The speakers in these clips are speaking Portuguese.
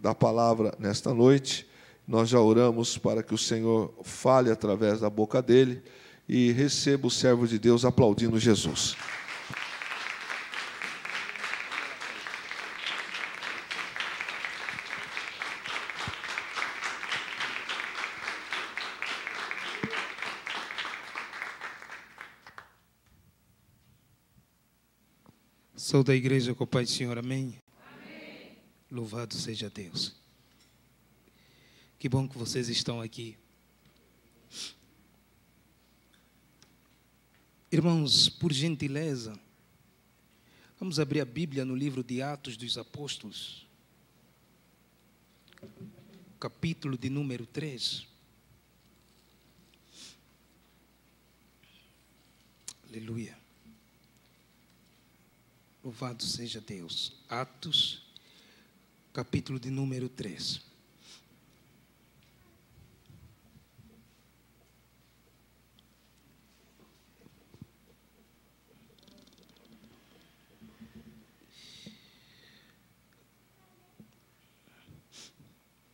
da palavra nesta noite. Nós já oramos para que o Senhor fale através da boca dele e receba o servo de Deus aplaudindo Jesus. Sou da igreja com o Pai do Senhor, amém? Amém. Louvado seja Deus. Que bom que vocês estão aqui. Irmãos, por gentileza, vamos abrir a Bíblia no livro de Atos dos Apóstolos, capítulo de número 3. Aleluia. Louvado seja Deus. Atos, capítulo de número 3.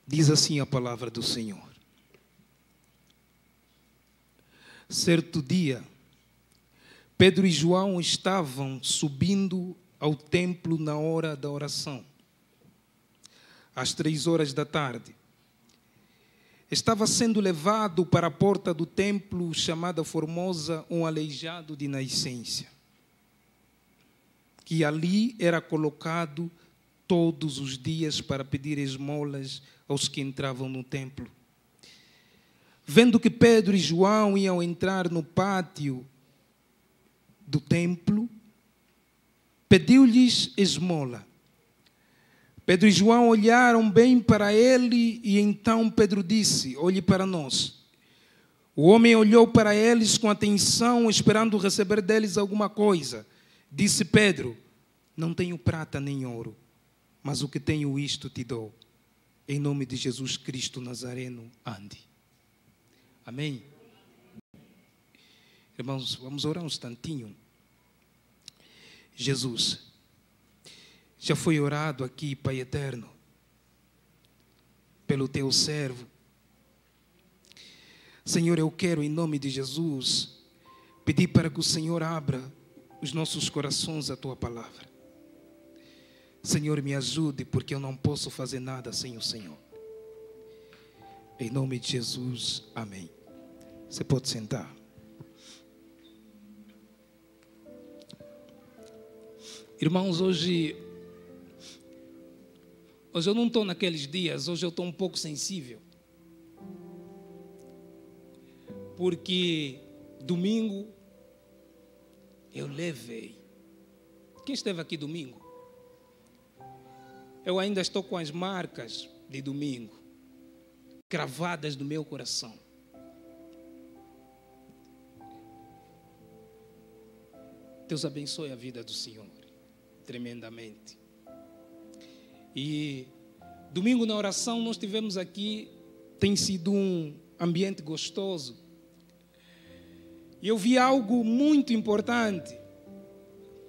Diz assim a palavra do Senhor. Certo dia, Pedro e João estavam subindo ao templo na hora da oração, às 3 da tarde. Estava sendo levado para a porta do templo, chamada Formosa, um aleijado de nascença, que ali era colocado todos os dias para pedir esmolas aos que entravam no templo. Vendo que Pedro e João iam entrar no pátio do templo, pediu-lhes esmola. Pedro e João olharam bem para ele e então Pedro disse: olhe para nós. O homem olhou para eles com atenção, esperando receber deles alguma coisa. Disse Pedro: não tenho prata nem ouro, mas o que tenho isto te dou. Em nome de Jesus Cristo Nazareno, ande. Amém? Irmãos, vamos orar um instantinho. Jesus, já foi orado aqui, Pai eterno, pelo teu servo. Senhor, eu quero, em nome de Jesus, pedir para que o Senhor abra os nossos corações à tua palavra. Senhor, me ajude, porque eu não posso fazer nada sem o Senhor. Em nome de Jesus, amém. Você pode sentar. Irmãos, hoje eu não estou naqueles dias, hoje eu estou um pouco sensível. Porque domingo eu levei. Quem esteve aqui domingo? Eu ainda estou com as marcas de domingo, cravadas no meu coração. Deus abençoe a vida do Senhor tremendamente. E domingo na oração nós tivemos aqui, tem sido um ambiente gostoso. E eu vi algo muito importante.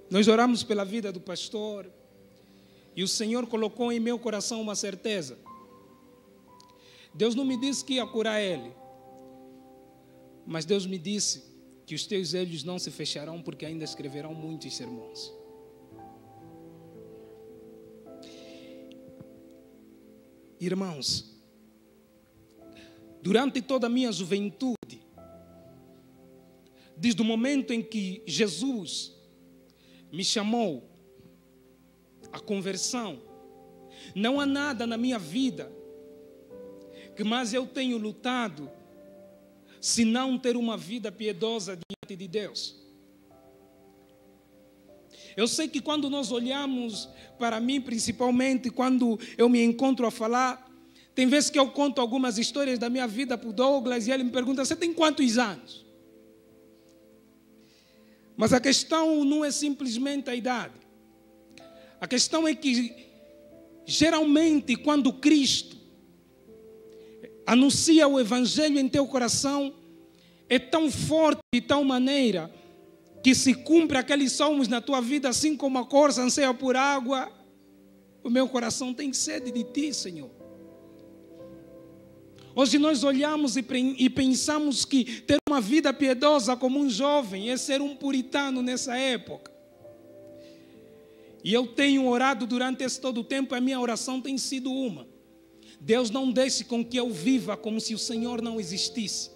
Nós oramos pela vida do pastor e o Senhor colocou em meu coração uma certeza. Deus não me disse que ia curar ele, mas Deus me disse que os teus olhos não se fecharão, porque ainda escreverão muitos sermões. Irmãos, durante toda a minha juventude, desde o momento em que Jesus me chamou à conversão, não há nada na minha vida que mais eu tenho lutado senão ter uma vida piedosa diante de Deus. Eu sei que quando nós olhamos para mim, principalmente quando eu me encontro a falar, tem vezes que eu conto algumas histórias da minha vida para o Douglas e ele me pergunta: você tem quantos anos? Mas a questão não é simplesmente a idade. A questão é que, geralmente, quando Cristo anuncia o Evangelho em teu coração, é tão forte de tal maneira que se cumpre aqueles salmos na tua vida, assim como a corça anseia por água, O meu coração tem sede de Ti, Senhor. Hoje nós olhamos e pensamos que ter uma vida piedosa como um jovem é ser um puritano nessa época. E eu tenho orado durante esse todo o tempo, a minha oração tem sido uma: Deus, não deixe com que eu viva como se o Senhor não existisse.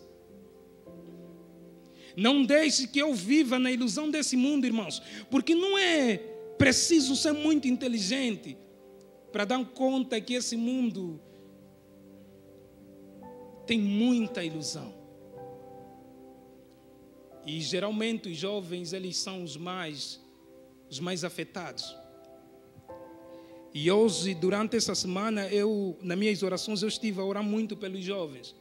Não deixe que eu viva na ilusão desse mundo, irmãos, porque não é preciso ser muito inteligente para dar conta que esse mundo tem muita ilusão. E geralmente os jovens, eles são os mais afetados. E hoje, durante essa semana, nas minhas orações, eu estive a orar muito pelos jovens.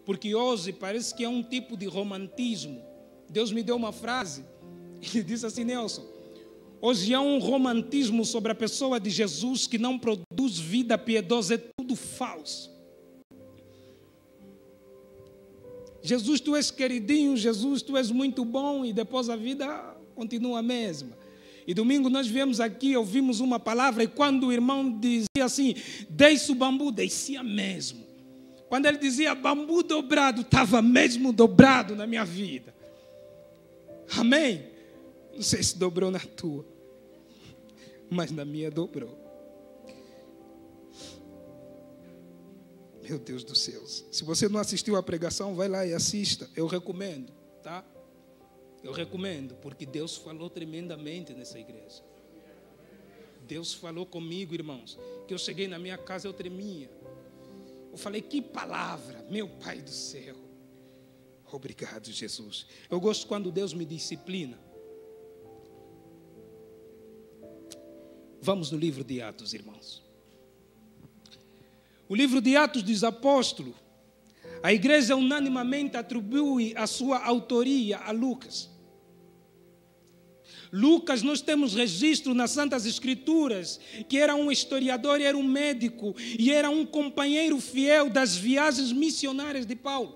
Porque hoje parece que é um tipo de romantismo. Deus me deu uma frase, e disse assim: Nelson, hoje há um romantismo sobre a pessoa de Jesus que não produz vida piedosa, é tudo falso. Jesus, tu és queridinho, Jesus, tu és muito bom, e depois a vida continua a mesma. E domingo nós viemos aqui, ouvimos uma palavra, e quando o irmão dizia assim, desce o bambu, descia mesmo. Quando ele dizia bambu dobrado, estava mesmo dobrado na minha vida. Amém? Não sei se dobrou na tua, mas na minha dobrou. Meu Deus do céu. Se você não assistiu à pregação, vai lá e assista. Eu recomendo, tá? Eu recomendo, porque Deus falou tremendamente nessa igreja. Deus falou comigo, irmãos, que eu cheguei na minha casa, eu tremia. Eu falei, que palavra, meu Pai do céu. Obrigado, Jesus. Eu gosto quando Deus me disciplina. Vamos no livro de Atos, irmãos. O livro de Atos dos Apóstolos, a igreja unanimemente atribui a sua autoria a Lucas. Lucas, nós temos registro nas Santas Escrituras que era um historiador, era um médico e era um companheiro fiel das viagens missionárias de Paulo.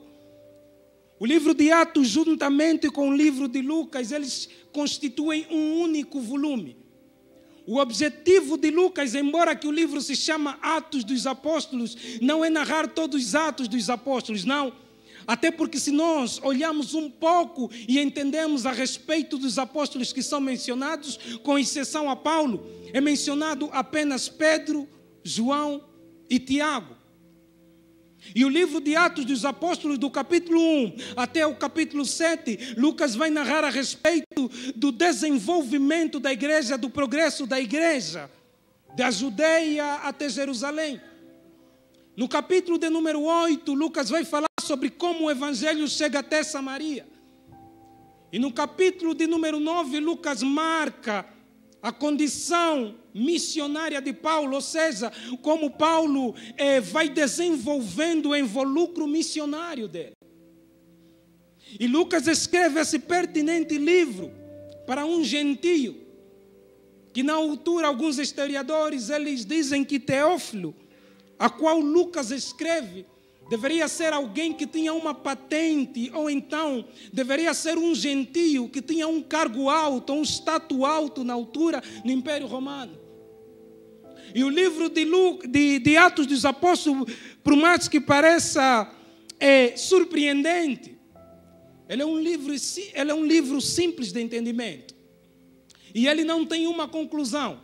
O livro de Atos, juntamente com o livro de Lucas, eles constituem um único volume. O objetivo de Lucas, embora que o livro se chama Atos dos Apóstolos, não é narrar todos os atos dos apóstolos, não. Até porque se nós olharmos um pouco e entendemos a respeito dos apóstolos que são mencionados, com exceção a Paulo, é mencionado apenas Pedro, João e Tiago. E o livro de Atos dos Apóstolos, do capítulo 1 até o capítulo 7, Lucas vai narrar a respeito do desenvolvimento da igreja, do progresso da igreja, da Judeia até Jerusalém. No capítulo de número 8, Lucas vai falar sobre como o evangelho chega até Samaria. E no capítulo de número 9, Lucas marca a condição missionária de Paulo, ou seja, como Paulo vai desenvolvendo o involucro missionário dele. E Lucas escreve esse pertinente livro para um gentio, que na altura alguns historiadores eles dizem que Teófilo, a qual Lucas escreve, deveria ser alguém que tinha uma patente, ou então deveria ser um gentio que tinha um cargo alto, um status alto na altura no Império Romano. E o livro de Atos dos Apóstolos, por mais que pareça surpreendente, ele é um livro simples de entendimento. E ele não tem uma conclusão.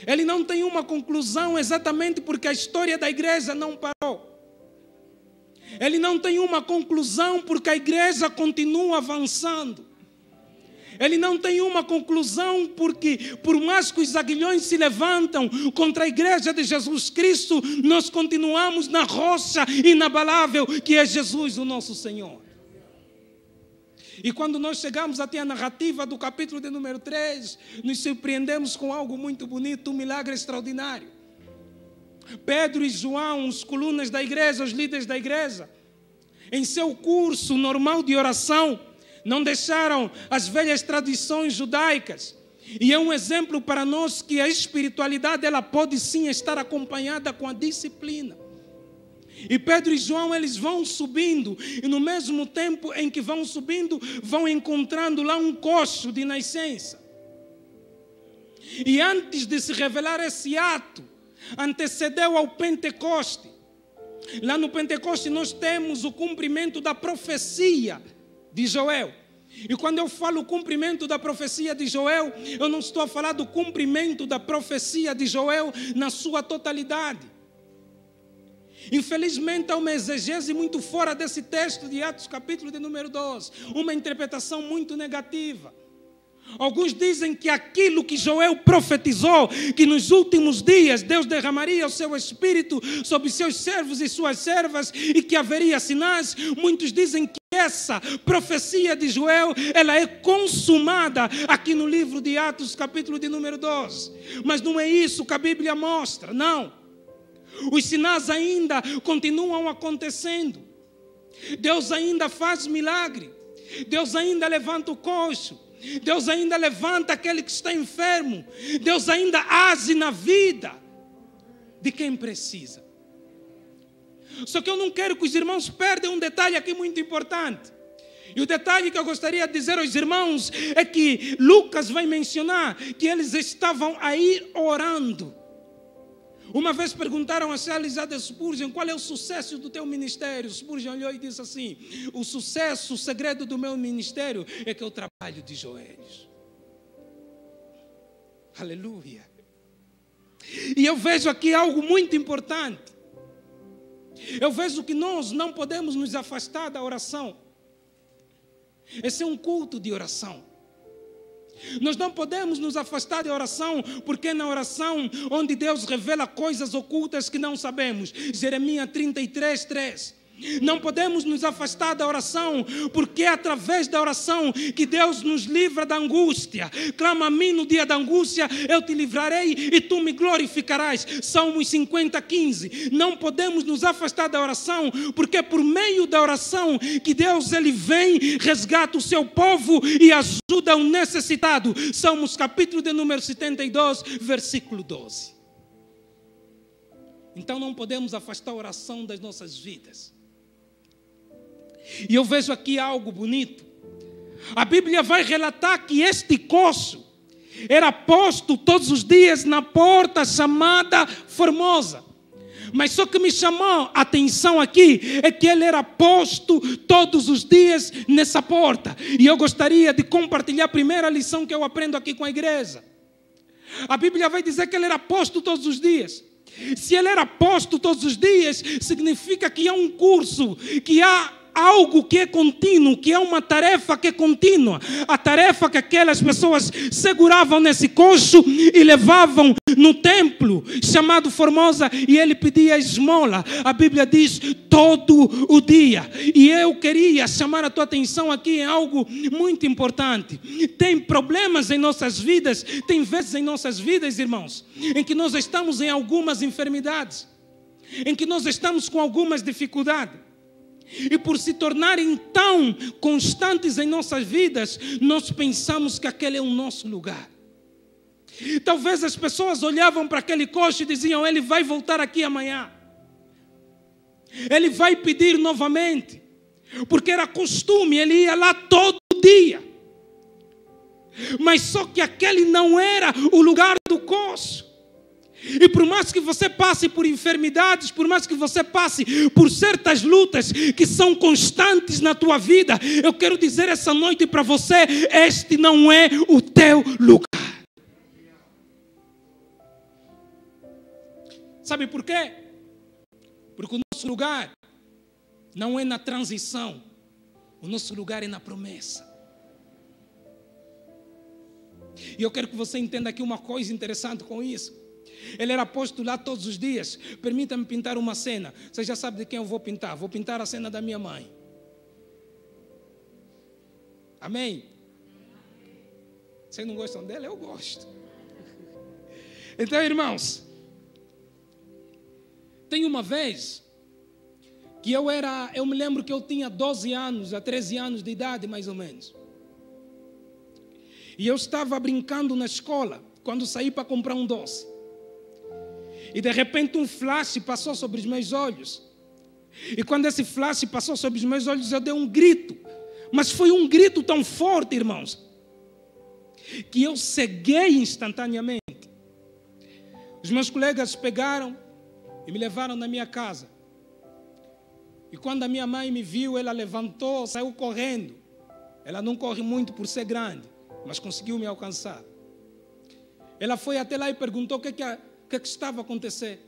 Ele não tem uma conclusão exatamente porque a história da igreja não parou. Ele não tem uma conclusão porque a igreja continua avançando. Ele não tem uma conclusão porque, por mais que os aguilhões se levantam contra a igreja de Jesus Cristo, nós continuamos na rocha inabalável que é Jesus, o nosso Senhor. E quando nós chegamos até a narrativa do capítulo de número 3, nos surpreendemos com algo muito bonito, um milagre extraordinário. Pedro e João, os colunas da igreja, os líderes da igreja, em seu curso normal de oração, não deixaram as velhas tradições judaicas. E é um exemplo para nós que a espiritualidade ela pode sim estar acompanhada com a disciplina. E Pedro e João, eles vão subindo, e no mesmo tempo em que vão subindo, vão encontrando lá um coxo de nascença. E antes de se revelar esse ato, antecedeu ao Pentecoste. Lá no Pentecoste nós temos o cumprimento da profecia de Joel. E quando eu falo cumprimento da profecia de Joel, eu não estou a falar do cumprimento da profecia de Joel na sua totalidade. Infelizmente há uma exegese muito fora desse texto de Atos capítulo de número 12, uma interpretação muito negativa. Alguns dizem que aquilo que Joel profetizou, que nos últimos dias Deus derramaria o seu Espírito sobre seus servos e suas servas e que haveria sinais. Muitos dizem que essa profecia de Joel, ela é consumada aqui no livro de Atos, capítulo de número 12. Mas não é isso que a Bíblia mostra, não. Os sinais ainda continuam acontecendo. Deus ainda faz milagre. Deus ainda levanta o coxo. Deus ainda levanta aquele que está enfermo. Deus ainda age na vida de quem precisa. Só que eu não quero que os irmãos perdam um detalhe aqui muito importante. E o detalhe que eu gostaria de dizer aos irmãos é que Lucas vai mencionar que eles estavam aí orando. Uma vez perguntaram a Charles A. Spurgeon qual é o sucesso do teu ministério. Spurgeon olhou e disse assim: o sucesso, o segredo do meu ministério é que eu trabalho de joelhos. Aleluia. E eu vejo aqui algo muito importante. Eu vejo que nós não podemos nos afastar da oração. Esse é um culto de oração. Nós não podemos nos afastar da oração, porque é na oração onde Deus revela coisas ocultas que não sabemos. Jeremias 33:3. Não podemos nos afastar da oração, porque é através da oração que Deus nos livra da angústia. Clama a mim no dia da angústia, eu te livrarei e tu me glorificarás. Salmos 50:15. Não podemos nos afastar da oração, porque é por meio da oração que Deus ele vem, resgata o seu povo e ajuda o necessitado. Salmos capítulo de número 72, versículo 12. Então não podemos afastar a oração das nossas vidas. E eu vejo aqui algo bonito. A Bíblia vai relatar que este coxo era posto todos os dias na porta chamada Formosa. Mas só que me chamou a atenção aqui é que ele era posto todos os dias nessa porta. E eu gostaria de compartilhar a primeira lição que eu aprendo aqui com a igreja. A Bíblia vai dizer que ele era posto todos os dias. Se ele era posto todos os dias, significa que há um curso, que há algo que é contínuo, que é uma tarefa que é contínua. A tarefa que aquelas pessoas seguravam nesse coxo e levavam no templo chamado Formosa, e ele pedia esmola. A Bíblia diz todo o dia. E eu queria chamar a tua atenção aqui em algo muito importante. Tem problemas em nossas vidas, tem vezes em nossas vidas, irmãos, em que nós estamos em algumas enfermidades, em que nós estamos com algumas dificuldades. E por se tornarem tão constantes em nossas vidas, nós pensamos que aquele é o nosso lugar. Talvez as pessoas olhavam para aquele coxo e diziam: ele vai voltar aqui amanhã, ele vai pedir novamente, porque era costume, ele ia lá todo dia. Mas só que aquele não era o lugar do coxo. E por mais que você passe por enfermidades, por mais que você passe por certas lutas que são constantes na tua vida, eu quero dizer essa noite para você: este não é o teu lugar. Sabe por quê? Porque o nosso lugar não é na transição, o nosso lugar é na promessa. E eu quero que você entenda aqui uma coisa interessante com isso. Ele era posto lá todos os dias. Permita-me pintar uma cena. Você já sabe de quem eu vou pintar. Vou pintar a cena da minha mãe. Amém? Vocês não gostam dela? Eu gosto. Então, irmãos, tem uma vez que eu me lembro que eu tinha 12 anos, a 13 anos de idade mais ou menos. E eu estava brincando na escola quando saí para comprar um doce. E de repente um flash passou sobre os meus olhos. E quando esse flash passou sobre os meus olhos, eu dei um grito. Mas foi um grito tão forte, irmãos, que eu ceguei instantaneamente. Os meus colegas pegaram e me levaram na minha casa. E quando a minha mãe me viu, ela levantou, saiu correndo. Ela não corre muito por ser grande, mas conseguiu me alcançar. Ela foi até lá e perguntou o que estava a acontecer.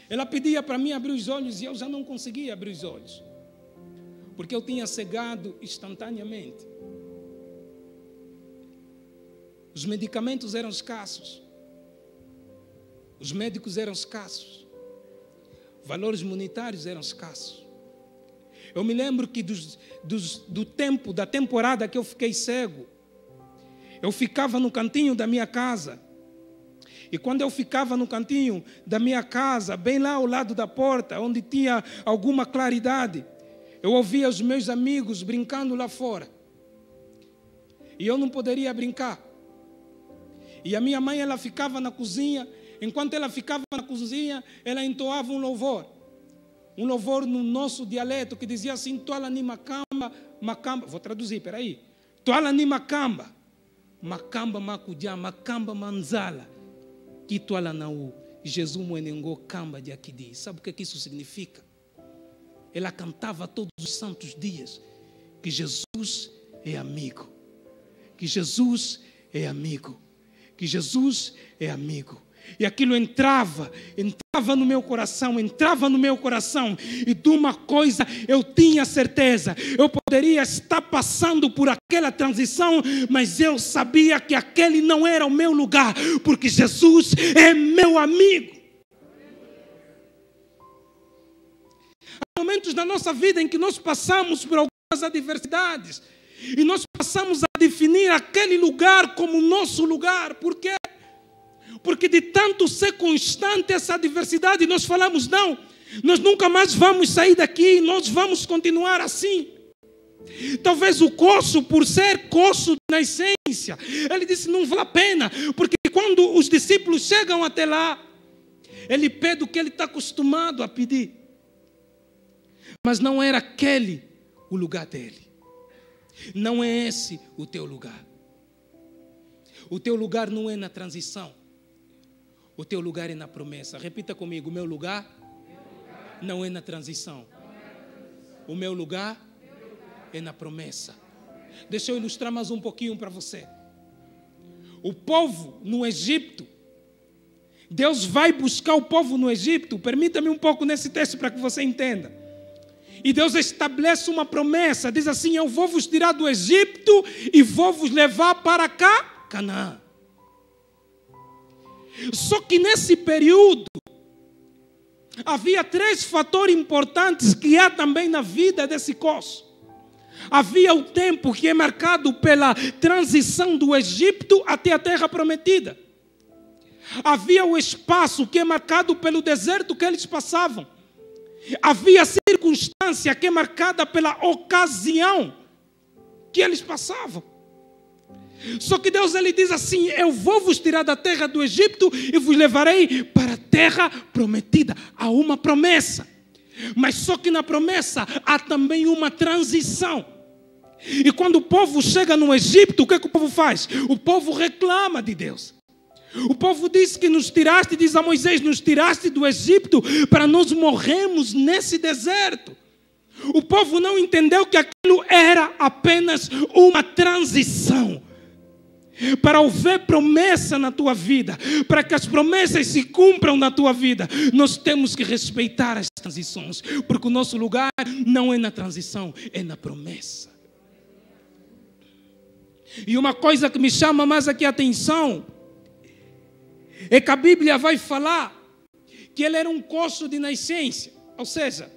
Ela pedia para mim abrir os olhos e eu já não conseguia abrir os olhos, porque eu tinha cegado instantaneamente. Os medicamentos eram escassos. Os médicos eram escassos. Valores monetários eram escassos. Eu me lembro que do tempo, da temporada que eu fiquei cego, eu ficava no cantinho da minha casa. E quando eu ficava no cantinho da minha casa, bem lá ao lado da porta, onde tinha alguma claridade, eu ouvia os meus amigos brincando lá fora. E eu não poderia brincar. E a minha mãe, ela ficava na cozinha. Enquanto ela ficava na cozinha, ela entoava um louvor. Um louvor no nosso dialeto que dizia assim: Toala ni macamba, macamba. Vou traduzir, peraí. Toala ni macamba, macamba macujá, macamba manzala. Que toala naú. Jesus moenengô camba de aquidi. Sabe o que isso significa? Ela cantava todos os santos dias que Jesus é amigo. Que Jesus é amigo. Que Jesus é amigo. E aquilo entrava no meu coração, e de uma coisa eu tinha certeza: eu poderia estar passando por aquela transição, mas eu sabia que aquele não era o meu lugar, porque Jesus é meu amigo. Há momentos na nossa vida em que nós passamos por algumas adversidades, e nós passamos a definir aquele lugar como nosso lugar. Por quê? Porque de tanto ser constante essa adversidade, nós falamos: não, nós nunca mais vamos sair daqui, nós vamos continuar assim. Talvez o coço, por ser coço na essência, ele disse: não vale a pena, porque quando os discípulos chegam até lá, ele pede o que ele está acostumado a pedir. Mas não era aquele o lugar dele. Não é esse o teu lugar. O teu lugar não é na transição. O teu lugar é na promessa. Repita comigo: o meu lugar não é na transição. O meu lugar é na promessa. Deixa eu ilustrar mais um pouquinho para você. O povo no Egito, Deus vai buscar o povo no Egito. Permita-me um pouco nesse texto para que você entenda. E Deus estabelece uma promessa. Diz assim: eu vou vos tirar do Egito e vou vos levar para cá, Canaã. Só que nesse período havia 3 fatores importantes que há também na vida desse coço. Havia o tempo que é marcado pela transição do Egito até a terra prometida. Havia o espaço que é marcado pelo deserto que eles passavam. Havia a circunstância que é marcada pela ocasião que eles passavam. Só que Deus, ele diz assim: eu vou vos tirar da terra do Egito e vos levarei para a terra prometida. Há uma promessa, mas só que na promessa há também uma transição. E quando o povo chega no Egito, o que é que o povo faz? O povo reclama de Deus. O povo diz que nos tiraste, diz a Moisés: nos tiraste do Egito para nós morrermos nesse deserto. O povo não entendeu que aquilo era apenas uma transição. Para haver promessa na tua vida, para que as promessas se cumpram na tua vida, nós temos que respeitar as transições, porque o nosso lugar não é na transição, é na promessa. E uma coisa que me chama mais aqui a atenção é que a Bíblia vai falar que ele era um coxo de nascença, ou seja,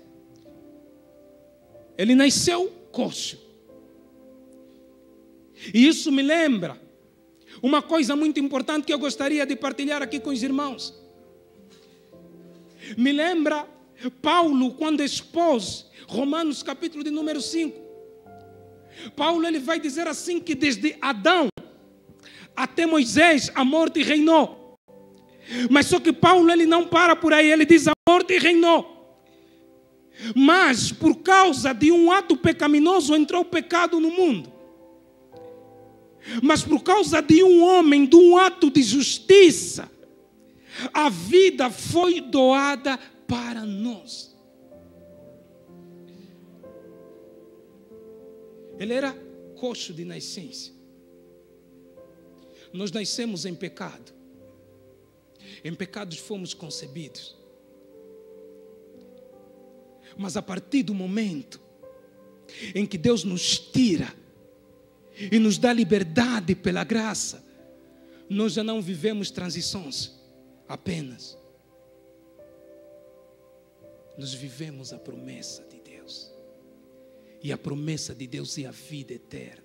ele nasceu coxo. E isso me lembra uma coisa muito importante que eu gostaria de partilhar aqui com os irmãos. Me lembra Paulo quando expôs Romanos capítulo de número 5. Paulo, ele vai dizer assim que desde Adão até Moisés a morte reinou. Mas só que Paulo, ele não para por aí, ele diz: a morte reinou. Mas por causa de um ato pecaminoso entrou o pecado no mundo. Mas por causa de um homem, de um ato de justiça, a vida foi doada para nós. Ele era coxo de nascença. Nós nascemos em pecado. Em pecados fomos concebidos. Mas a partir do momento em que Deus nos tira e nos dá liberdade pela graça, nós já não vivemos transições apenas. Nós vivemos a promessa de Deus. E a promessa de Deus é a vida eterna.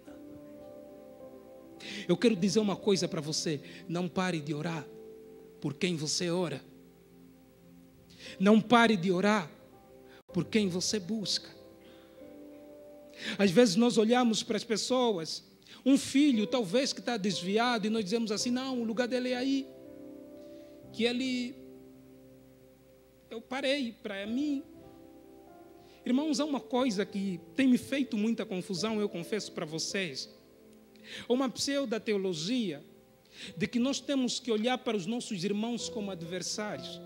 Eu quero dizer uma coisa para você: não pare de orar por quem você ora. Não pare de orar por quem você busca. Às vezes nós olhamos para as pessoas, um filho talvez que está desviado, e nós dizemos assim: não, o lugar dele é aí. Que ele, eu parei para mim. Irmãos, há uma coisa que tem me feito muita confusão, eu confesso para vocês. Uma pseudo-teologia de que nós temos que olhar para os nossos irmãos como adversários.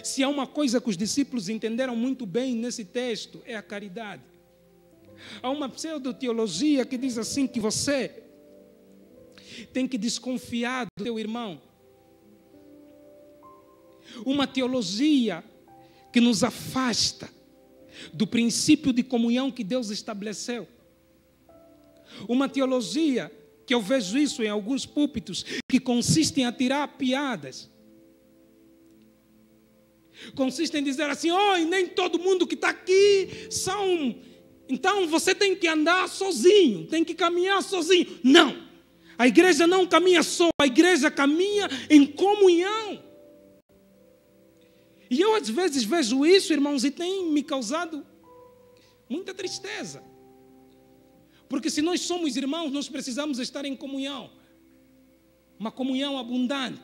Se há uma coisa que os discípulos entenderam muito bem nesse texto, é a caridade. Há uma pseudo-teologia que diz assim, que você tem que desconfiar do teu irmão. Uma teologia que nos afasta do princípio de comunhão que Deus estabeleceu. Uma teologia que eu vejo isso em alguns púlpitos, que consiste em atirar piadas. Consiste em dizer assim: oi, nem todo mundo que está aqui são... Então você tem que andar sozinho, tem que caminhar sozinho. Não, a igreja não caminha só, a igreja caminha em comunhão. E eu às vezes vejo isso, irmãos, e tem me causado muita tristeza. Porque se nós somos irmãos, nós precisamos estar em comunhão. Uma comunhão abundante.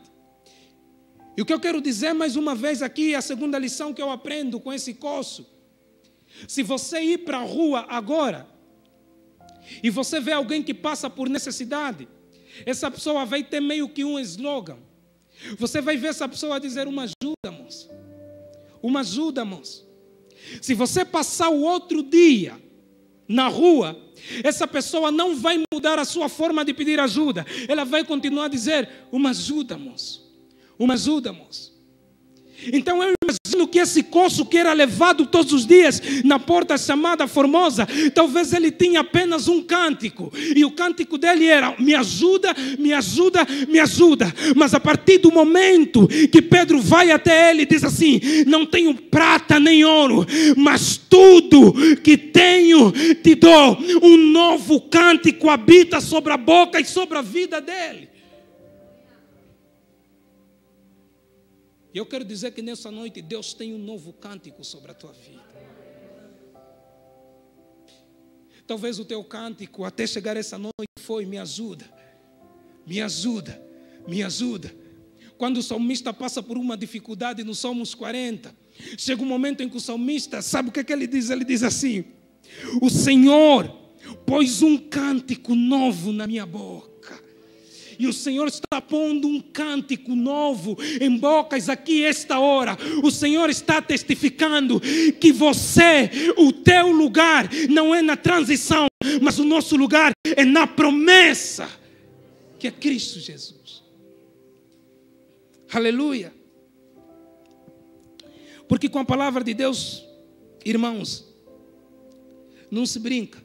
E o que eu quero dizer mais uma vez aqui, a segunda lição que eu aprendo com esse curso. Se você ir para a rua agora, e você vê alguém que passa por necessidade, essa pessoa vai ter meio que um slogan. Você vai ver essa pessoa dizer: uma ajuda, moço. Uma ajuda, moço. Se você passar o outro dia na rua, essa pessoa não vai mudar a sua forma de pedir ajuda. Ela vai continuar a dizer: uma ajuda, moço. Uma ajuda, moço. Então eu imagino que esse coço que era levado todos os dias na porta chamada Formosa, talvez ele tinha apenas um cântico. E o cântico dele era: me ajuda, me ajuda, me ajuda. Mas a partir do momento que Pedro vai até ele e diz assim: não tenho prata nem ouro, mas tudo que tenho te dou. Um novo cântico habita sobre a boca e sobre a vida dele. E eu quero dizer que nessa noite Deus tem um novo cântico sobre a tua vida. Talvez o teu cântico até chegar essa noite foi: me ajuda, me ajuda, me ajuda. Quando o salmista passa por uma dificuldade no Salmos 40, chega um momento em que o salmista, sabe o que ele diz? Ele diz assim: o Senhor pôs um cântico novo na minha boca. E o Senhor está pondo um cântico novo em bocas aqui esta hora. O Senhor está testificando que você, o teu lugar não é na transição, mas o nosso lugar é na promessa, que é Cristo Jesus. Aleluia. Porque com a palavra de Deus, irmãos, não se brinca.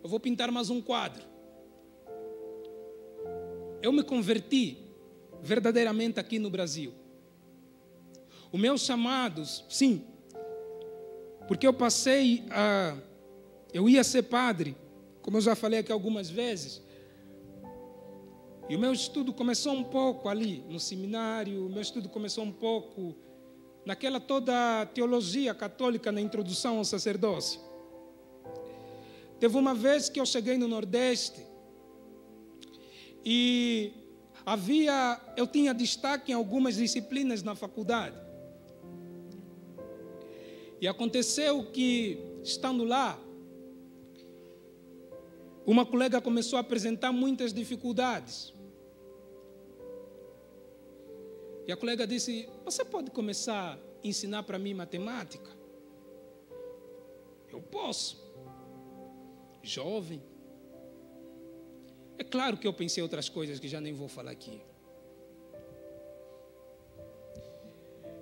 Eu vou pintar mais um quadro. Eu me converti verdadeiramente aqui no Brasil. Os meus chamados, sim, porque eu ia ser padre, como eu já falei aqui algumas vezes. E o meu estudo começou um pouco ali, no seminário, o meu estudo começou um pouco naquela toda teologia católica na introdução ao sacerdócio. Teve uma vez que eu cheguei no Nordeste, e eu tinha destaque em algumas disciplinas na faculdade. E aconteceu que, estando lá, uma colega começou a apresentar muitas dificuldades. E a colega disse: você pode começar a ensinar para mim matemática? Eu posso. Jovem. É claro que eu pensei outras coisas que já nem vou falar aqui.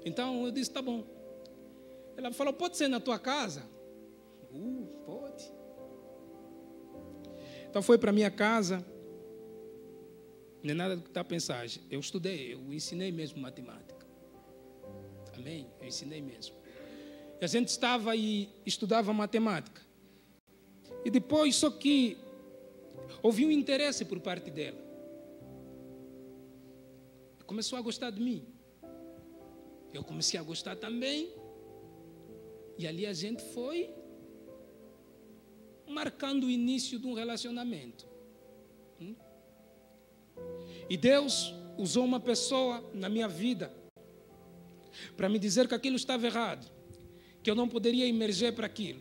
Então eu disse: tá bom. Ela falou: pode ser na tua casa? Pode. Então foi para minha casa. Não é nada do que está a pensar. Eu estudei, eu ensinei mesmo matemática. Amém? Eu ensinei mesmo. E a gente estava e estudava matemática. E depois, só que houve um interesse por parte dela. Começou a gostar de mim. Eu comecei a gostar também. E ali a gente foi marcando o início de um relacionamento. E Deus usou uma pessoa na minha vida para me dizer que aquilo estava errado, que eu não poderia emergir para aquilo.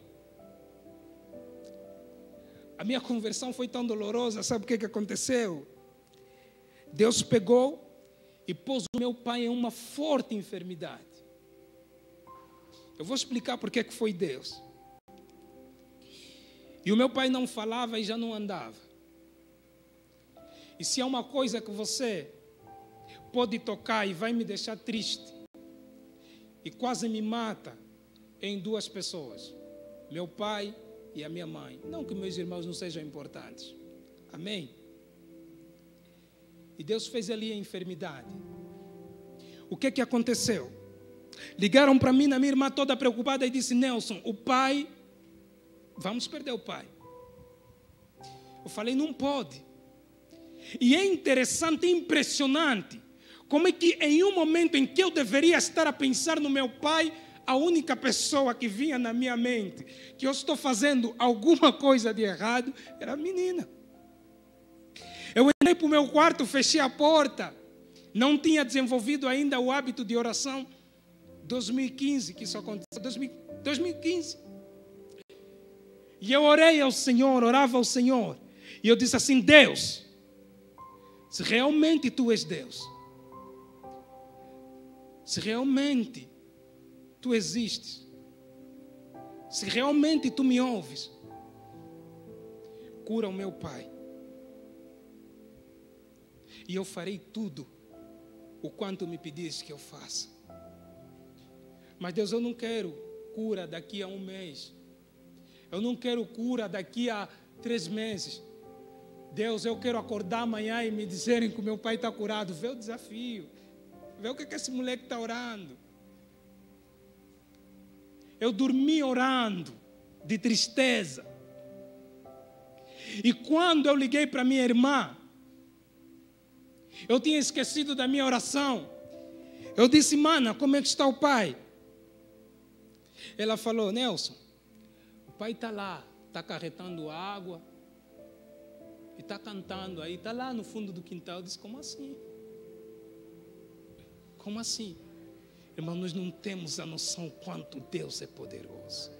A minha conversão foi tão dolorosa, sabe o que aconteceu? Deus pegou e pôs o meu pai em uma forte enfermidade. Eu vou explicar porque é que foi Deus. E o meu pai não falava e já não andava. E se há uma coisa que você pode tocar e vai me deixar triste, e quase me mata, em duas pessoas: meu pai e a minha mãe. Não que meus irmãos não sejam importantes. Amém? E Deus fez ali a enfermidade. O que aconteceu? Ligaram para mim, a minha irmã toda preocupada, e disse: Nelson, o pai, vamos perder o pai. Eu falei: não pode. E é interessante, impressionante, como é que em um momento em que eu deveria estar a pensar no meu pai, a única pessoa que vinha na minha mente que eu estou fazendo alguma coisa de errado era a menina. Eu entrei para o meu quarto, fechei a porta, não tinha desenvolvido ainda o hábito de oração. 2015 que isso aconteceu, 2015. E eu orei ao Senhor, orava ao Senhor, e eu disse assim: Deus, se realmente Tu és Deus, se realmente Tu existes, se realmente Tu me ouves, cura o meu pai. E eu farei tudo o quanto me pedires que eu faça. Mas Deus, eu não quero cura daqui a um mês. Eu não quero cura daqui a 3 meses. Deus, eu quero acordar amanhã e me dizerem que o meu pai está curado. Vê o desafio. Vê o que esse moleque está orando. Eu dormi orando de tristeza. E quando eu liguei para minha irmã, eu tinha esquecido da minha oração. Eu disse: mana, como é que está o pai? Ela falou: Nelson, o pai está lá, está carretando água e está cantando aí, está lá no fundo do quintal. Eu disse: como assim? Como assim? Irmão, nós não temos a noção quanto Deus é poderoso.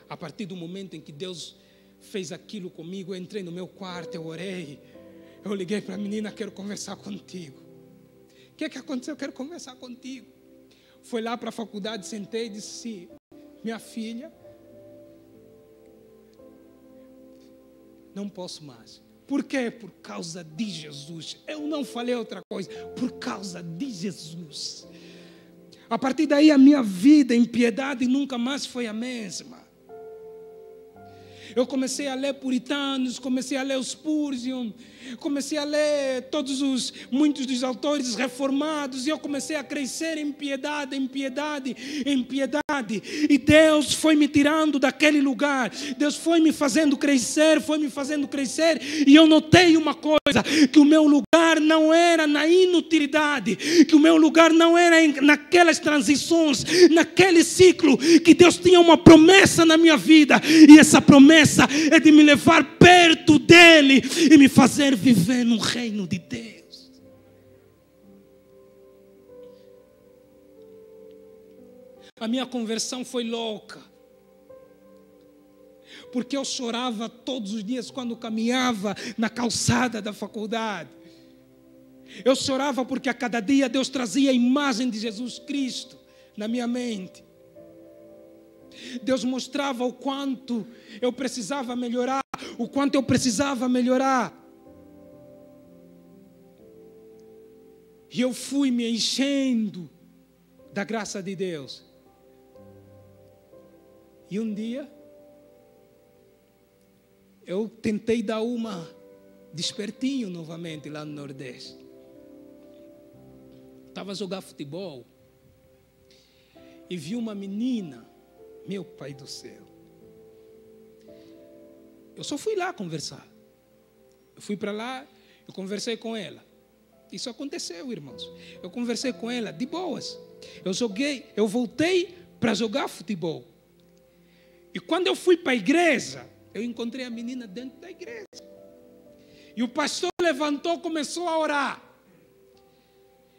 A partir do momento em que Deus fez aquilo comigo, eu entrei no meu quarto, eu orei, eu liguei para a menina: quero conversar contigo. O que aconteceu? Eu quero conversar contigo. Foi lá para a faculdade, sentei e disse: minha filha, não posso mais. Por quê? Por causa de Jesus. Eu não falei outra coisa. Por causa de Jesus. A partir daí a minha vida em piedade nunca mais foi a mesma. Eu comecei a ler puritanos, comecei a ler os Spurgeon, comecei a ler muitos dos autores reformados, e eu comecei a crescer em piedade, em piedade, em piedade. E Deus foi me tirando daquele lugar, Deus foi me fazendo crescer, e eu notei uma coisa: que o meu lugar não era na inutilidade, que o meu lugar não era naquelas transições, naquele ciclo, que Deus tinha uma promessa na minha vida, e essa promessa é de me levar perto dEle e me fazer viver no reino de Deus. A minha conversão foi louca, Porque eu chorava todos os dias quando caminhava na calçada da faculdade. Eu chorava porque a cada dia Deus trazia a imagem de Jesus Cristo na minha mente. Deus mostrava o quanto eu precisava melhorar, o quanto eu precisava melhorar. E eu fui me enchendo da graça de Deus. E um dia, eu tentei dar uma despertinho novamente lá no Nordeste. Estava a jogar futebol e vi uma menina, meu pai do céu. Eu só fui lá conversar. Eu fui para lá, eu conversei com ela. Isso aconteceu, irmãos. Eu conversei com ela de boas. Eu voltei para jogar futebol. E quando eu fui para a igreja, eu encontrei a menina dentro da igreja. E o pastor levantou, começou a orar.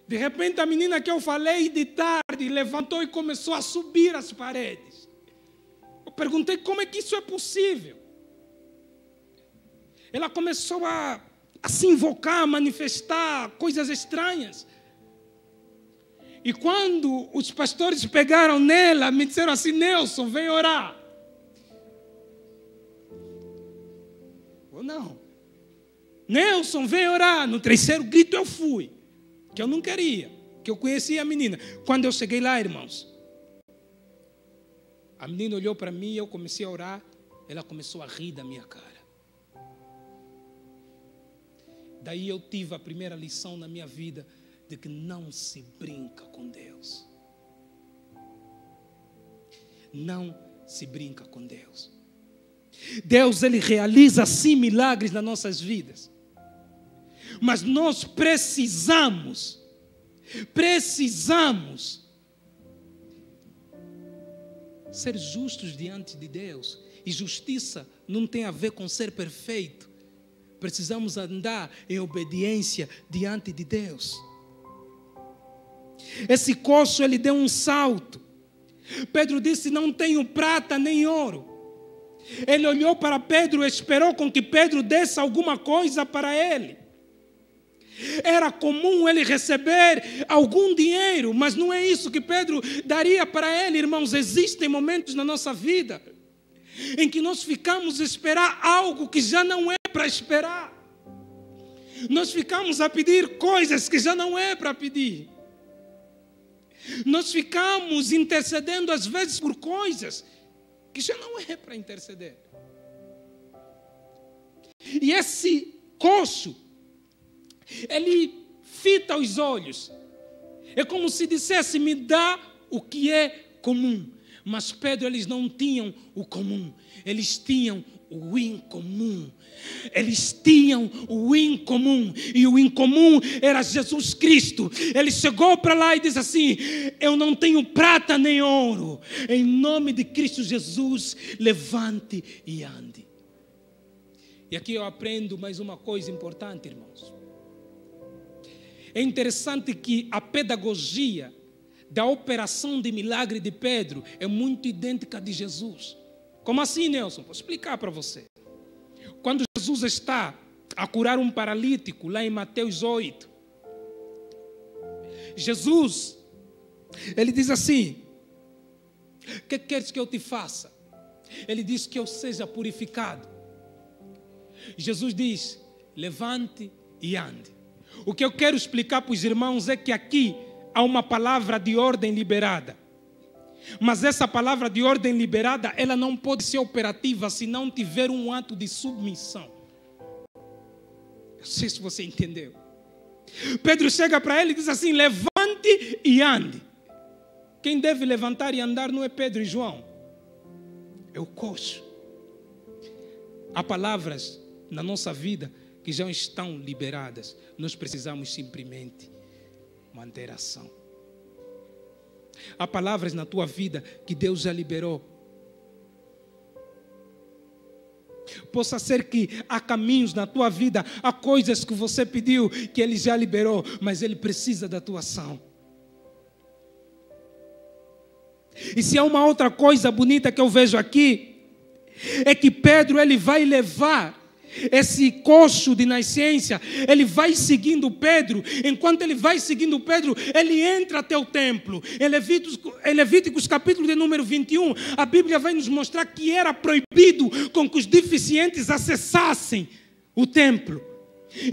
De repente a menina que eu falei de tarde levantou e começou a subir as paredes. Eu perguntei como é que isso é possível. Ela começou a se invocar, a manifestar coisas estranhas. E quando os pastores pegaram nela, me disseram assim: Nelson, vem orar. Ou não. Nelson, vem orar. No terceiro grito eu fui. Que eu não queria, que eu conhecia a menina. Quando eu cheguei lá, irmãos, a menina olhou para mim, eu comecei a orar, ela começou a rir da minha cara. Daí eu tive a primeira lição na minha vida de que não se brinca com Deus. Não se brinca com Deus. Deus, Ele realiza sim milagres nas nossas vidas. Mas nós precisamos ser justos diante de Deus. E justiça não tem a ver com ser perfeito. Precisamos andar em obediência diante de Deus. Esse coxo, ele deu um salto. Pedro disse: não tenho prata nem ouro. Ele olhou para Pedro e esperou com que Pedro desse alguma coisa para ele. Era comum ele receber algum dinheiro, mas não é isso que Pedro daria para ele, irmãos. Existem momentos na nossa vida em que nós ficamos a esperar algo que já não é para esperar. Nós ficamos a pedir coisas que já não é para pedir. Nós ficamos intercedendo às vezes por coisas que já não é para interceder. E esse coxo, ele fita os olhos. É como se dissesse: me dá o que é comum. Mas Pedro, eles não tinham o comum. Eles tinham o incomum. Eles tinham o incomum. E o incomum era Jesus Cristo. Ele chegou para lá e disse assim: eu não tenho prata nem ouro. Em nome de Cristo Jesus, levante e ande. E aqui eu aprendo mais uma coisa importante, irmãos. É interessante que a pedagogia da operação de milagre de Pedro é muito idêntica à de Jesus. Como assim, Nelson? Vou explicar para você. Quando Jesus está a curar um paralítico, lá em Mateus 8, Jesus, ele diz assim: o que queres que eu te faça? Ele diz: que eu seja purificado. Jesus diz: levante e ande. O que eu quero explicar para os irmãos é que aqui há uma palavra de ordem liberada. Mas essa palavra de ordem liberada, ela não pode ser operativa se não tiver um ato de submissão. Não sei se você entendeu. Pedro chega para ele e diz assim: levante e ande. Quem deve levantar e andar não é Pedro e João, é o coxo. Há palavras na nossa vida que já estão liberadas. Nós precisamos simplesmente manter a ação. Há palavras na tua vida que Deus já liberou. Possa ser que há caminhos na tua vida, há coisas que você pediu que Ele já liberou, mas Ele precisa da tua ação. E se há uma outra coisa bonita que eu vejo aqui, é que Pedro ele vai levar esse coxo de nascença, ele vai seguindo Pedro. Enquanto ele vai seguindo Pedro, ele entra até o templo. Em Levíticos capítulo de número 21, a Bíblia vai nos mostrar que era proibido com que os deficientes acessassem o templo.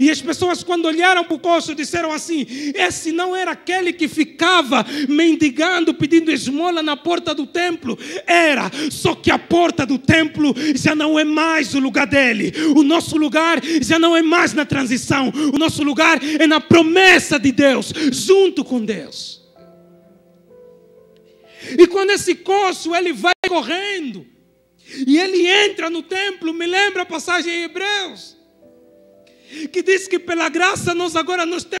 E as pessoas, quando olharam para o coxo, disseram assim: esse não era aquele que ficava mendigando, pedindo esmola na porta do templo. Era, só que a porta do templo já não é mais o lugar dele. O nosso lugar já não é mais na transição. O nosso lugar é na promessa de Deus, junto com Deus. E quando esse coxo ele vai correndo e ele entra no templo, me lembra a passagem em Hebreus, que diz que pela graça nós temos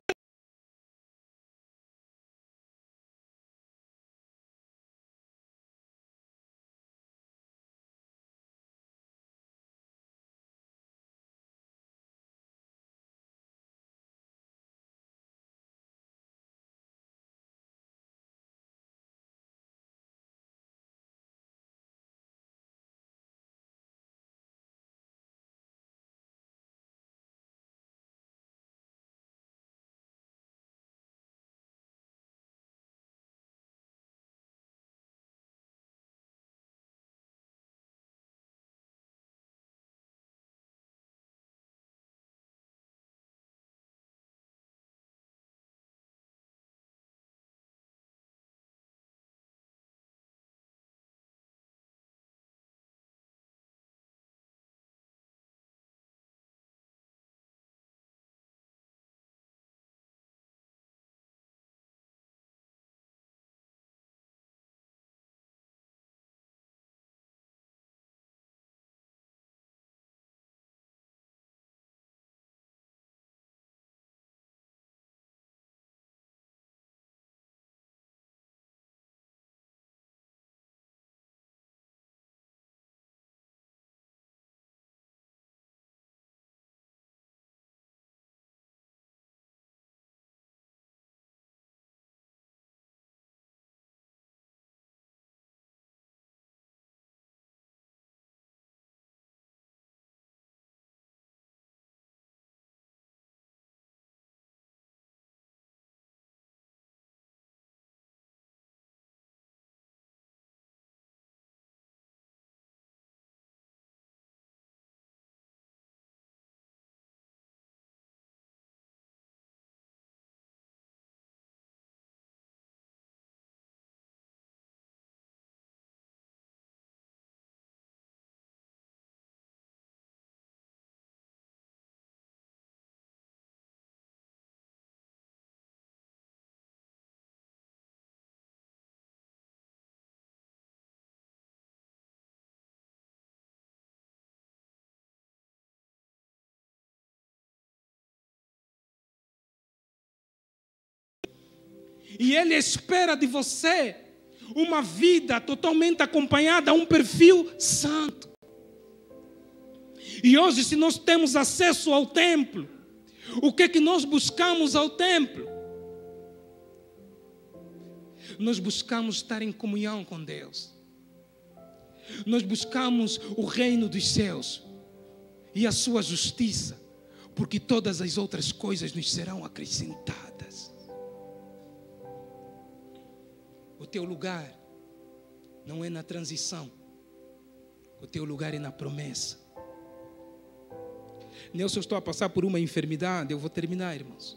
e Ele espera de você uma vida totalmente acompanhada a um perfil santo. E hoje, se nós temos acesso ao templo, o que é que nós buscamos ao templo? Nós buscamos estar em comunhão com Deus. Nós buscamos o reino dos céus e a sua justiça, porque todas as outras coisas nos serão acrescentadas. O teu lugar não é na transição, o teu lugar é na promessa. Nelson, estou a passar por uma enfermidade. Eu vou terminar, irmãos.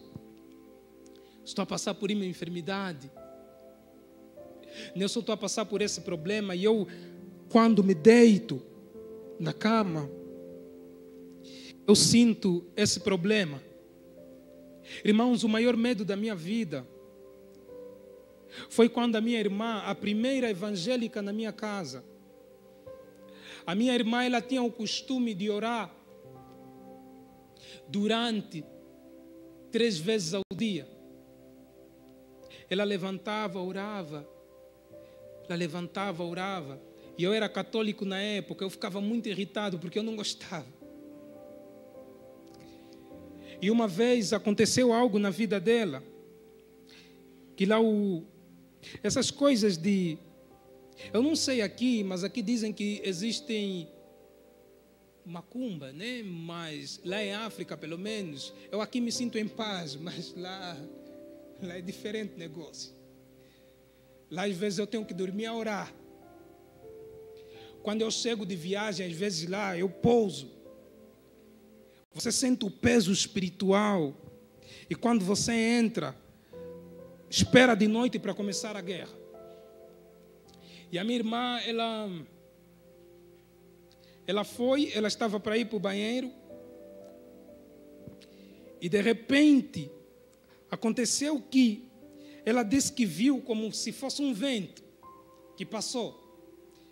Estou a passar por uma enfermidade. Nelson, estou a passar por esse problema. E eu, quando me deito na cama, eu sinto esse problema. Irmãos, o maior medo da minha vida foi quando a minha irmã, a primeira evangélica na minha casa, a minha irmã, ela tinha o costume de orar durante 3 vezes ao dia. Ela levantava, orava. Ela levantava, orava. E eu era católico na época, eu ficava muito irritado porque eu não gostava. E uma vez aconteceu algo na vida dela, que lá essas coisas de... Eu não sei aqui, mas aqui dizem que existem macumba, né? Mas lá em África, pelo menos, eu aqui me sinto em paz, mas lá é diferente negócio. Lá às vezes eu tenho que dormir a orar. Quando eu chego de viagem, às vezes lá eu pouso. Você sente o peso espiritual. E quando você entra, espera de noite para começar a guerra. E a minha irmã, ela estava para ir para o banheiro. E de repente, aconteceu que ela disse que viu como se fosse um vento que passou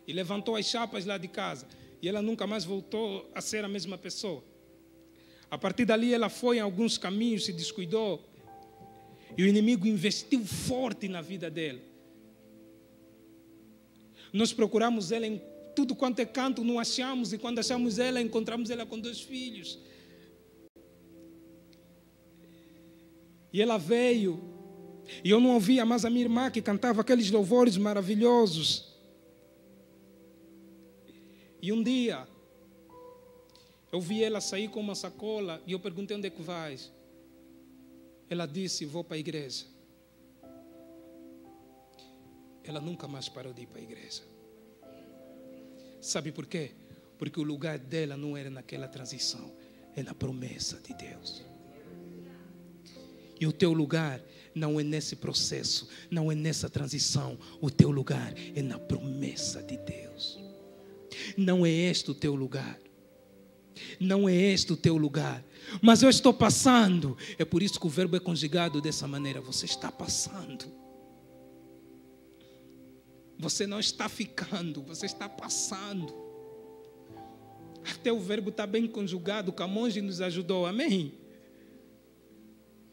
e levantou as chapas lá de casa. E ela nunca mais voltou a ser a mesma pessoa. A partir dali ela foi em alguns caminhos, se descuidou. E o inimigo investiu forte na vida dela. Nós procuramos ela em tudo quanto é canto, não achamos. E quando achamos ela, encontramos ela com 2 filhos. E ela veio. E eu não ouvia mais a minha irmã que cantava aqueles louvores maravilhosos. E um dia, eu vi ela sair com uma sacola e eu perguntei: onde é que vais? Ela disse: vou para a igreja. Ela nunca mais parou de ir para a igreja. Sabe por quê? Porque o lugar dela não era naquela transição, é na promessa de Deus. E o teu lugar não é nesse processo, não é nessa transição. O teu lugar é na promessa de Deus. Não é este o teu lugar. Não é este o teu lugar. Mas eu estou passando. É por isso que o verbo é conjugado dessa maneira. Você está passando. Você não está ficando, você está passando. Até o verbo está bem conjugado. Camões nos ajudou, amém?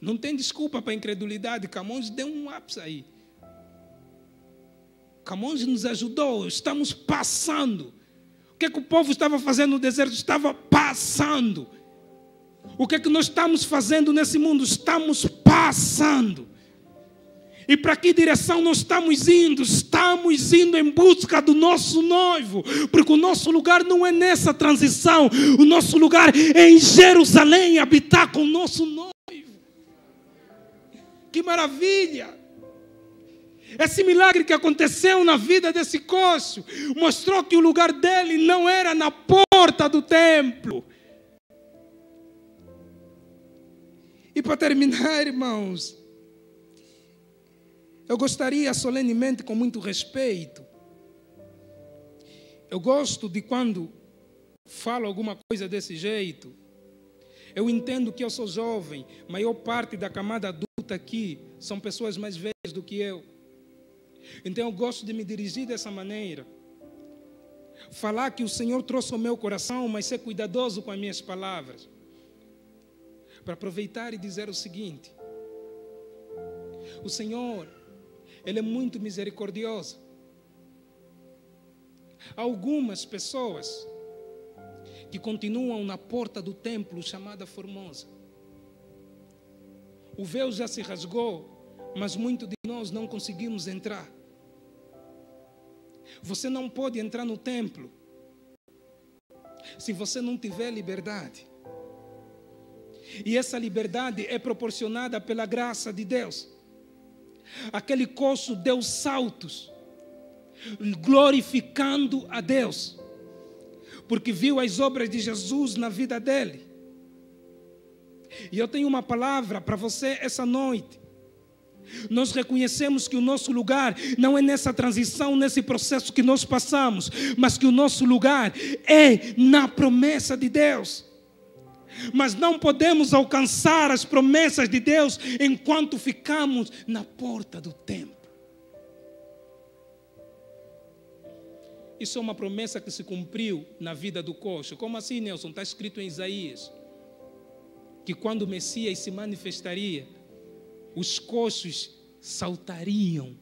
Não tem desculpa para a incredulidade. Camões deu um ápice aí. Camões nos ajudou. Estamos passando. O que é que o povo estava fazendo no deserto? Estava passando. O que é que nós estamos fazendo nesse mundo? Estamos passando. E para que direção nós estamos indo? Estamos indo em busca do nosso noivo. Porque o nosso lugar não é nessa transição. O nosso lugar é em Jerusalém, habitar com o nosso noivo. Que maravilha! Esse milagre que aconteceu na vida desse coxo mostrou que o lugar dele não era na porta do templo. E para terminar, irmãos, eu gostaria solenemente, com muito respeito, eu gosto de quando falo alguma coisa desse jeito. Eu entendo que eu sou jovem, maior parte da camada adulta aqui são pessoas mais velhas do que eu. Então eu gosto de me dirigir dessa maneira. Falar que o Senhor trouxe ao meu coração, mas ser cuidadoso com as minhas palavras. Para aproveitar e dizer o seguinte: o Senhor, Ele é muito misericordioso. Há algumas pessoas que continuam na porta do templo chamada Formosa. O véu já se rasgou, mas muitos de nós não conseguimos entrar. Você não pode entrar no templo se você não tiver liberdade. E essa liberdade é proporcionada pela graça de Deus. Aquele coxo deu saltos, glorificando a Deus, porque viu as obras de Jesus na vida dele. E eu tenho uma palavra para você essa noite. Nós reconhecemos que o nosso lugar não é nessa transição, nesse processo que nós passamos, mas que o nosso lugar é na promessa de Deus. Mas não podemos alcançar as promessas de Deus enquanto ficamos na porta do templo. Isso é uma promessa que se cumpriu na vida do coxo. Como assim, Nelson? Está escrito em Isaías que quando o Messias se manifestaria, os coxos saltariam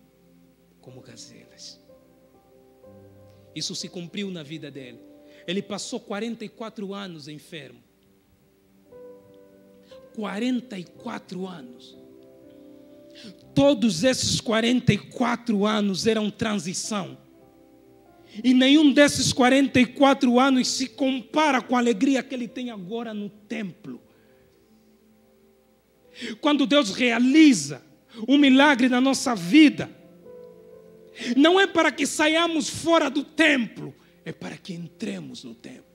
como gazelas. Isso se cumpriu na vida dele. Ele passou 44 anos enfermo. 44 anos. Todos esses 44 anos eram transição. E nenhum desses 44 anos se compara com a alegria que ele tem agora no templo. Quando Deus realiza um milagre na nossa vida, não é para que saiamos fora do templo, é para que entremos no templo.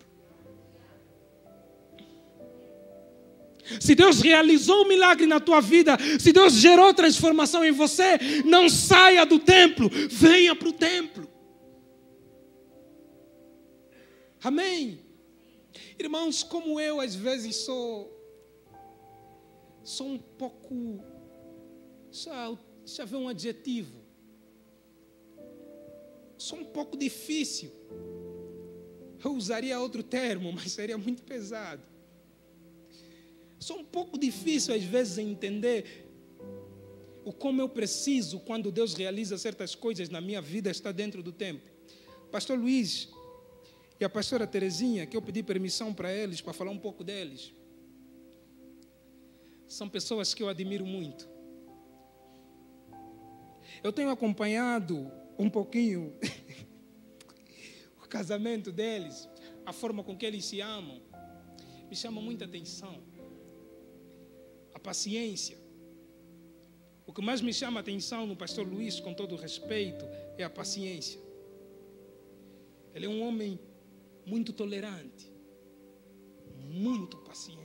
Se Deus realizou um milagre na tua vida, se Deus gerou transformação em você, não saia do templo, venha para o templo. Amém? Irmãos, como eu às vezes sou um pouco, deixa eu ver um adjetivo, sou um pouco difícil. Eu usaria outro termo, mas seria muito pesado. Sou um pouco difícil às vezes em entender o como eu preciso, quando Deus realiza certas coisas na minha vida, estar dentro do templo. Pastor Luiz e a pastora Terezinha, que eu pedi permissão para eles, para falar um pouco deles, são pessoas que eu admiro muito. Eu tenho acompanhado um pouquinho o casamento deles, a forma com que eles se amam, me chama muita atenção. A paciência. O que mais me chama a atenção no pastor Luiz, com todo o respeito, é a paciência. Ele é um homem muito tolerante, muito paciente.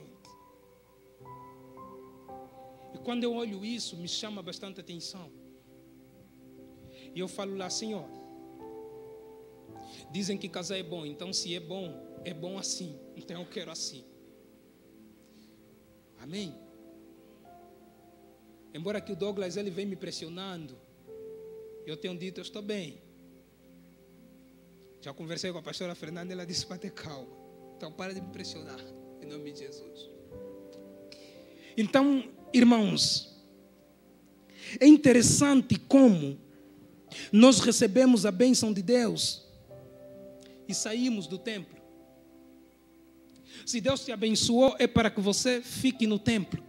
E quando eu olho isso, me chama bastante atenção. E eu falo lá, Senhor, dizem que casar é bom, então se é bom assim, então eu quero assim. Amém? Embora que o Douglas ele vem me pressionando, eu tenho dito, eu estou bem. Já conversei com a pastora Fernanda, ela disse para ter calma. Então para de me pressionar, em nome de Jesus. Então, irmãos, é interessante como nós recebemos a bênção de Deus e saímos do templo. Se Deus te abençoou, é para que você fique no templo,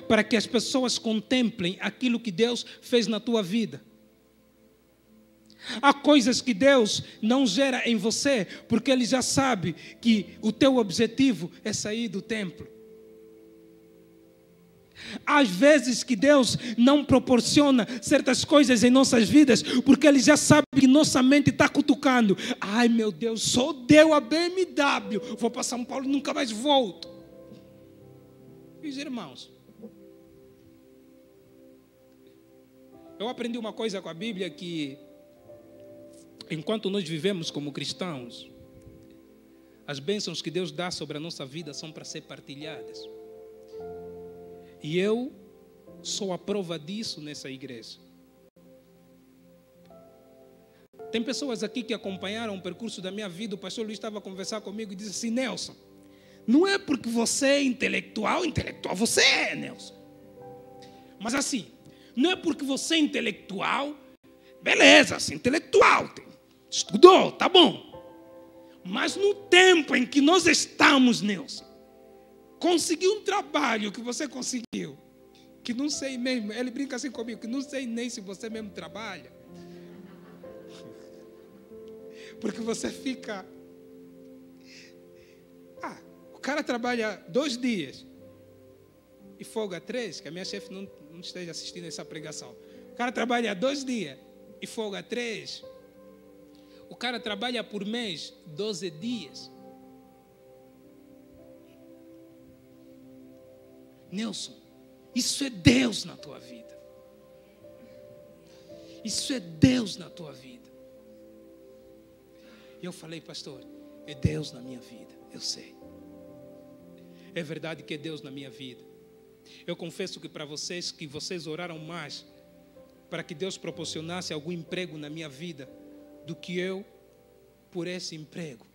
para que as pessoas contemplem aquilo que Deus fez na tua vida. Há coisas que Deus não gera em você, porque Ele já sabe que o teu objetivo é sair do templo. Às vezes que Deus não proporciona certas coisas em nossas vidas, porque Ele já sabe que nossa mente está cutucando. Ai meu Deus, só deu a BMW, vou para São Paulo e nunca mais volto. Meus irmãos, eu aprendi uma coisa com a Bíblia, que enquanto nós vivemos como cristãos, as bênçãos que Deus dá sobre a nossa vida são para ser partilhadas. E eu sou a prova disso nessa igreja. Tem pessoas aqui que acompanharam o percurso da minha vida. O pastor Luiz estava a conversar comigo e disse assim, Nelson, não é porque você é intelectual você é, Nelson. Mas assim, não é porque você é intelectual, beleza, assim, intelectual, estudou, tá bom. Mas no tempo em que nós estamos, Nelson, conseguiu um trabalho que você conseguiu, que não sei mesmo, ele brinca assim comigo, que não sei nem se você mesmo trabalha. Porque você fica... o cara trabalha 2 dias e folga 3, que a minha chefe não esteja assistindo essa pregação. O cara trabalha 2 dias e folga 3. O cara trabalha por mês 12 dias. Nelson, isso é Deus na tua vida. Isso é Deus na tua vida. E eu falei, pastor, é Deus na minha vida, eu sei. É verdade que é Deus na minha vida. Eu confesso que para vocês, que vocês oraram mais para que Deus proporcionasse algum emprego na minha vida do que eu por esse emprego.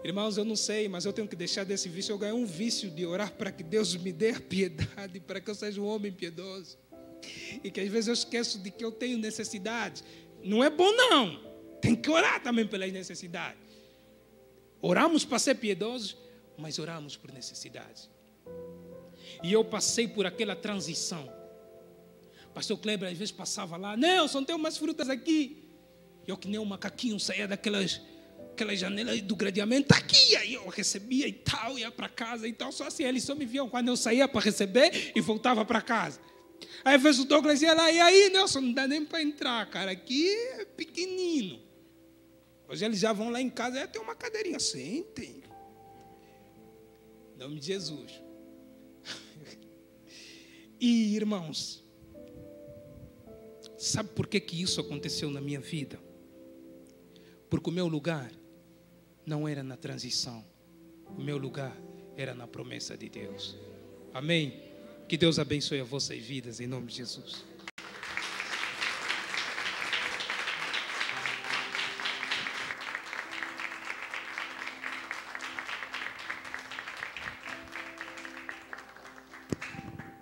Irmãos, eu não sei, mas eu tenho que deixar desse vício. Eu ganhei um vício de orar para que Deus me dê a piedade, para que eu seja um homem piedoso. E que às vezes eu esqueço de que eu tenho necessidade. Não é bom não, tem que orar também pelas necessidades. Oramos para ser piedosos, mas oramos por necessidades. E eu passei por aquela transição. Pastor Kleber às vezes passava lá, Nelson, tem umas frutas aqui. Eu que nem um macaquinho saía daquelas janelas do gradeamento, aqui, aí eu recebia e tal, ia para casa e tal. Só assim, eles só me viam quando eu saía para receber e voltava para casa. Aí às vezes o Douglas ia lá, e aí, Nelson, não dá nem para entrar, cara, aqui é pequenino. Hoje eles já vão lá em casa, já tem uma cadeirinha, sentem. Em nome de Jesus. E, irmãos, sabe por que isso aconteceu na minha vida? Porque o meu lugar não era na transição. O meu lugar era na promessa de Deus. Amém? Que Deus abençoe as vossas vidas, em nome de Jesus.